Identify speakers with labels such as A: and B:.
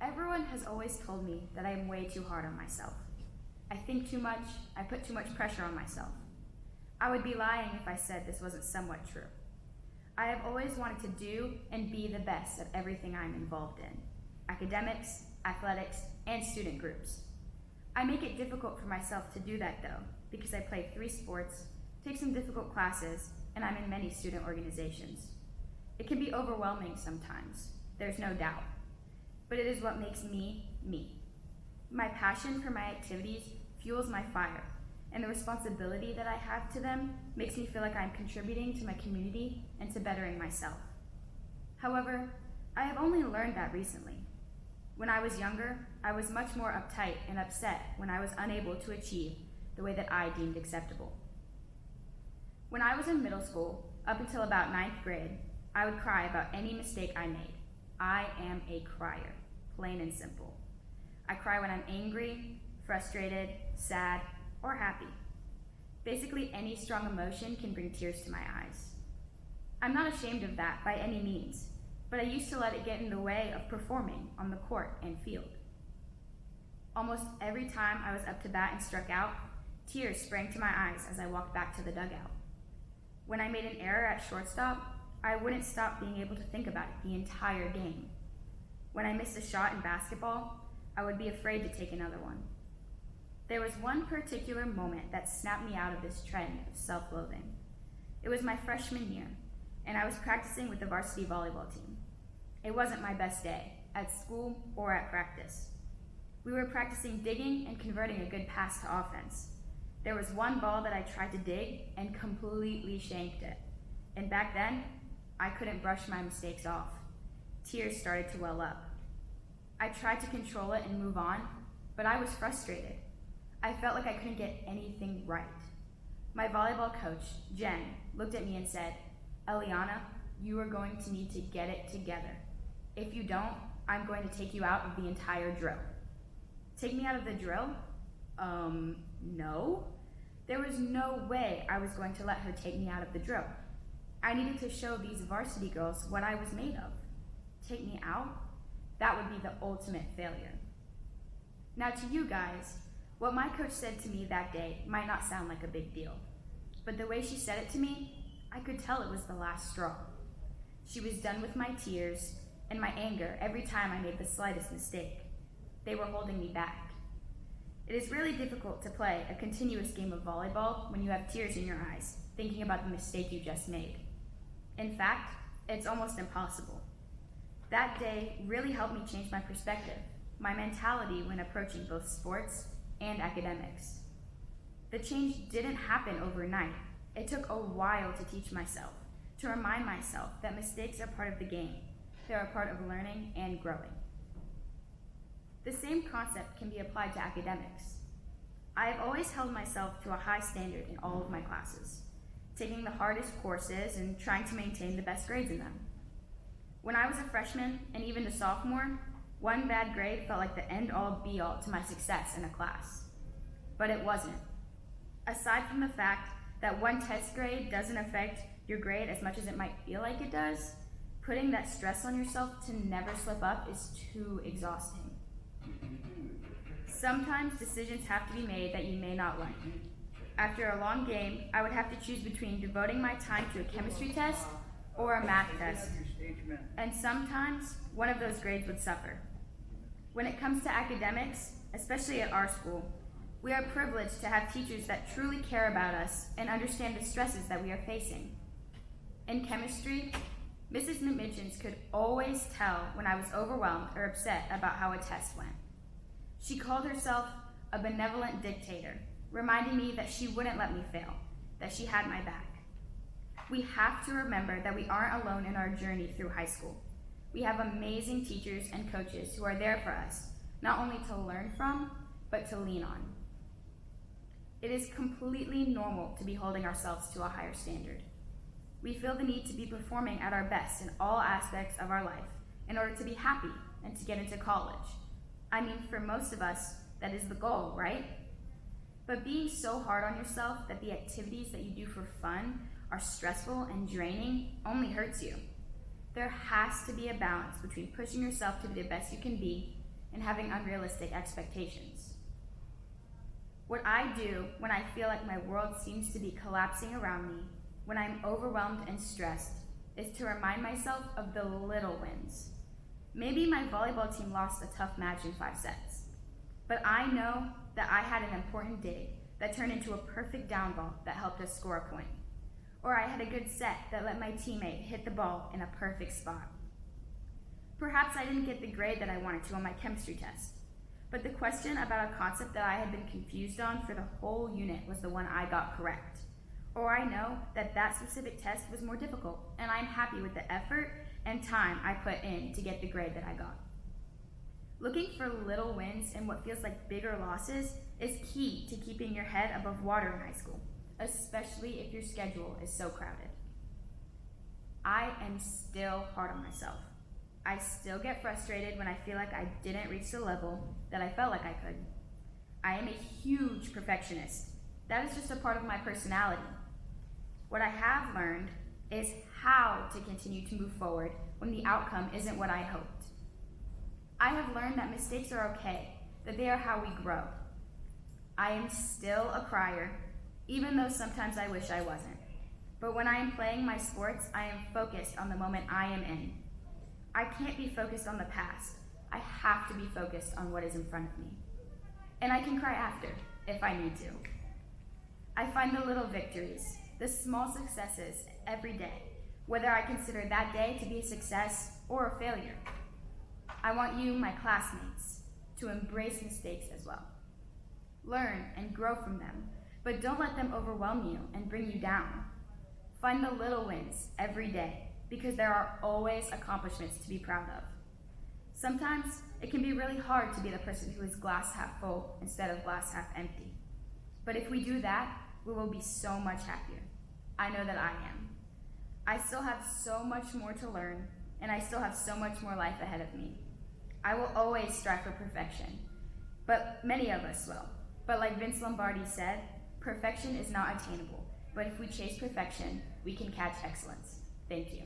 A: Everyone has always told me that I am way too hard on myself. I think too much, I put too much pressure on myself. I would be lying if I said this wasn't somewhat true. I have always wanted to do and be the best at everything I'm involved in: academics, athletics, and student groups. I make it difficult for myself to do that though, because I play 3 sports, take some difficult classes, and I'm in many student organizations. It can be overwhelming sometimes, there's no doubt, but it is what makes me, me. My passion for my activities fuels my fire, and the responsibility that I have to them makes me feel like I'm contributing to my community and to bettering myself. However, I have only learned that recently. When I was younger, I was much more uptight and upset when I was unable to achieve the way that I deemed acceptable. When I was in middle school, up until about 9th grade, I would cry about any mistake I made. I am a crier, plain and simple. I cry when I'm angry, frustrated, sad, or happy. Basically, any strong emotion can bring tears to my eyes. I'm not ashamed of that by any means, but I used to let it get in the way of performing on the court and field. Almost every time I was up to bat and struck out, tears sprang to my eyes as I walked back to the dugout. When I made an error at shortstop, I wouldn't stop being able to think about it the entire game. When I missed a shot in basketball, I would be afraid to take another one. There was one particular moment that snapped me out of this trend of self-loathing. It was my freshman year, and I was practicing with the varsity volleyball team. It wasn't my best day, at school or at practice. We were practicing digging and converting a good pass to offense. There was one ball that I tried to dig and completely shanked it. And back then, I couldn't brush my mistakes off. Tears started to well up. I tried to control it and move on, but I was frustrated. I felt like I couldn't get anything right. My volleyball coach, Jen, looked at me and said, "Eliana, you are going to need to get it together. If you don't, I'm going to take you out of the entire drill." Take me out of the drill? No. There was no way I was going to let her take me out of the drill. I needed to show these varsity girls what I was made of. Take me out? That would be the ultimate failure. Now to you guys, what my coach said to me that day might not sound like a big deal, but the way she said it to me, I could tell it was the last straw. She was done with my tears and my anger every time I made the slightest mistake. They were holding me back. It is really difficult to play a continuous game of volleyball when you have tears in your eyes, thinking about the mistake you just made. In fact, it's almost impossible. That day really helped me change my perspective, my mentality when approaching both sports and academics. The change didn't happen overnight. It took a while to teach myself, to remind myself that mistakes are part of the game. They're a part of learning and growing. The same concept can be applied to academics. I have always held myself to a high standard in all of my classes, taking the hardest courses and trying to maintain the best grades in them. When I was a freshman and even a sophomore, one bad grade felt like the end-all be-all to my success in a class. But it wasn't. Aside from the fact that one test grade doesn't affect your grade as much as it might feel like it does, putting that stress on yourself to never slip up is too exhausting. Sometimes decisions have to be made that you may not like. After a long game, I would have to choose between devoting my time to a chemistry test or a math test, and sometimes one of those grades would suffer. When it comes to academics, especially at our school, we are privileged to have teachers that truly care about us and understand the stresses that we are facing. In chemistry, Mrs. McMitchins could always tell when I was overwhelmed or upset about how a test went. She called herself a benevolent dictator, reminding me that she wouldn't let me fail, that she had my back. We have to remember that we aren't alone in our journey through high school. We have amazing teachers and coaches who are there for us, not only to learn from, but to lean on. It is completely normal to be holding ourselves to a higher standard. We feel the need to be performing at our best in all aspects of our life in order to be happy and to get into college. I mean, for most of us, that is the goal, right? But being so hard on yourself that the activities that you do for fun are stressful and draining only hurts you. There has to be a balance between pushing yourself to be the best you can be and having unrealistic expectations. What I do when I feel like my world seems to be collapsing around me, when I'm overwhelmed and stressed, is to remind myself of the little wins. Maybe my volleyball team lost a tough match in 5 sets, but I know that I had an important dig that turned into a perfect down ball that helped us score a point. Or I had a good set that let my teammate hit the ball in a perfect spot. Perhaps I didn't get the grade that I wanted to on my chemistry test, but the question about a concept that I had been confused on for the whole unit was the one I got correct. Or I know that that specific test was more difficult, and I'm happy with the effort and time I put in to get the grade that I got. Looking for little wins in what feels like bigger losses is key to keeping your head above water in high school, especially if your schedule is so crowded. I am still hard on myself. I still get frustrated when I feel like I didn't reach the level that I felt like I could. I am a huge perfectionist. That is just a part of my personality. What I have learned is how to continue to move forward when the outcome isn't what I hoped. I have learned that mistakes are okay, that they are how we grow. I am still a crier, even though sometimes I wish I wasn't. But when I am playing my sports, I am focused on the moment I am in. I can't be focused on the past. I have to be focused on what is in front of me. And I can cry after, if I need to. I find the little victories, the small successes every day, whether I consider that day to be a success or a failure. I want you, my classmates, to embrace mistakes as well. Learn and grow from them, but don't let them overwhelm you and bring you down. Find the little wins every day, because there are always accomplishments to be proud of. Sometimes it can be really hard to be the person who is glass half full instead of glass half empty. But if we do that, we will be so much happier. I know that I am. I still have so much more to learn, and I still have so much more life ahead of me. I will always strive for perfection, but many of us will. But like Vince Lombardi said, perfection is not attainable, but if we chase perfection, we can catch excellence. Thank you.